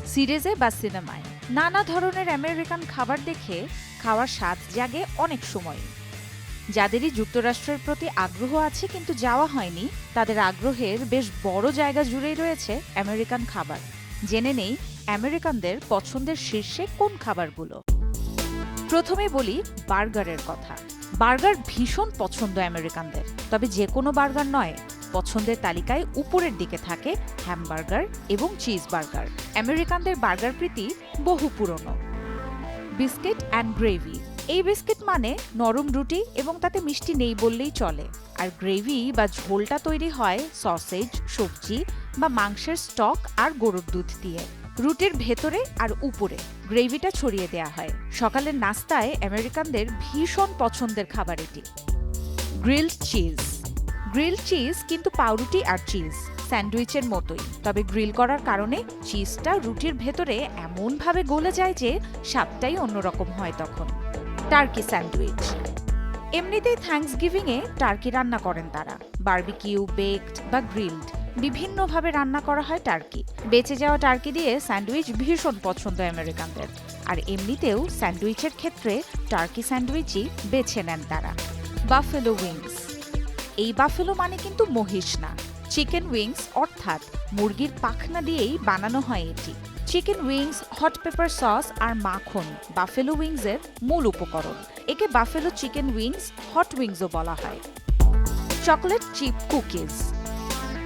সিরিজে বা সিনেমায় নানা ধরনের আমেরিকান খাবার দেখে খাওয়ার স্বাদ জাগে অনেক সময়। যাদেরই যুক্তরাষ্ট্রের প্রতি আগ্রহ আছে কিন্তু যাওয়া হয়নি, তাদের আগ্রহের বেশ বড় জায়গা জুড়েই রয়েছে আমেরিকান খাবার। জেনে নেই আমেরিকানদের পছন্দের শীর্ষে কোন খাবারগুলো। প্রথমে বলি বার্গারের কথা। বার্গার ভীষণ পছন্দ আমেরিকানদের, তবে যে কোনো বার্গার নয়। পছন্দের তালিকায় উপরের দিকে থাকে হ্যামবার্গার এবং চিজ বার্গার। আমেরিকানদের বার্গার প্রীতি বহু পুরনো। Biscuit and gravy. এই বিস্কিট মানে নরম রুটি এবং তাতে মিষ্টি নেই বললেই চলে। আর গ্রেভি বা ঝোলটা তৈরি হয় সসেজ, সবজি বা মাংসের স্টক আর গরুর দুধ দিয়ে। রুটির ভেতরে আর উপরে গ্রেভিটা ছড়িয়ে দেয়া হয়। সকালের নাস্তায় আমেরিকানদের ভীষণ পছন্দের খাবার এটি। Grilled cheese. গ্রিলড চিজ কিন্তু পাউরুটি আর চিজ স্যান্ডউইচের মতোই, তবে গ্রিল করার কারণে চিজটা রুটির ভেতরে এমনভাবে গলে যায় যে স্বাদটাই অন্যরকম হয় তখন। Turkey sandwich. এমনিতেই থ্যাঙ্কসগিভিংয়ে টার্কি রান্না করেন তারা। বারবিকিউ, বেকড বা গ্রিলড বিভিন্নভাবে রান্না করা হয় টার্কি। বেঁচে যাওয়া টার্কি দিয়ে স্যান্ডউইচ ভীষণ পছন্দ আমেরিকানদের। আর এমনিতেও স্যান্ডউইচের ক্ষেত্রে টার্কি স্যান্ডউইচই বেছে নেন তারা। Buffalo wings. এই বাফেলো মানে কিন্তু মহিষ না, চিকেন উইংস অর্থাৎ মুরগির পাখনা দিয়েই বানানো হয় এটি। Chicken wings, hot pepper sauce আর মাখন বাফেলো উইংসের মূল উপকরণ। একে বাফেলো চিকেন উইংস, হট উইংসও বলা হয়। Chocolate chip cookies.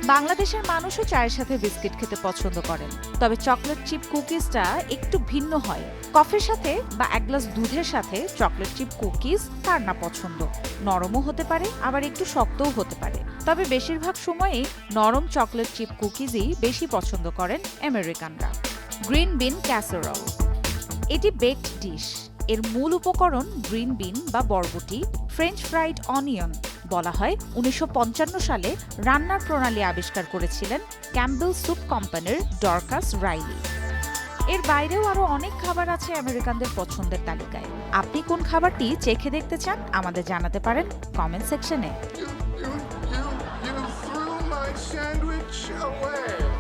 বাংলাদেশের মানুষও চায়ের সাথে বিস্কিট খেতে পছন্দ করেন, তবে চকলেট চিপ কুকিজটা একটু ভিন্ন হয়। কফির সাথে বা এক গ্লাস দুধের সাথে চকলেট চিপ কুকিজ কার না পছন্দ। নরমও হতে পারে, আবার একটু শক্তও হতে পারে, তবে বেশিরভাগ সময়ই নরম চকলেট চিপ কুকিজই বেশি পছন্দ করেন আমেরিকানরা। গ্রিন বিন ক্যাসেরোল। এটি বেকড ডিশ। এর মূল উপকরণ গ্রিন বিন বা বরবটি, ফ্রেঞ্চ ফ্রাইড অনিয়ন। বলা হয় 1955 সালে রান্নার প্রণালী আবিষ্কার করেছিলেন ক্যাম্বেল স্যুপ কোম্পানির ডরকাস রাইলি। এর বাইরেও আরো অনেক খাবার আছে আমেরিকানদের পছন্দের তালিকায়। আপনি কোন খাবারটি চেখে দেখতে চান আমাদের জানাতে পারেন কমেন্ট সেকশনে। You threw my sandwich away.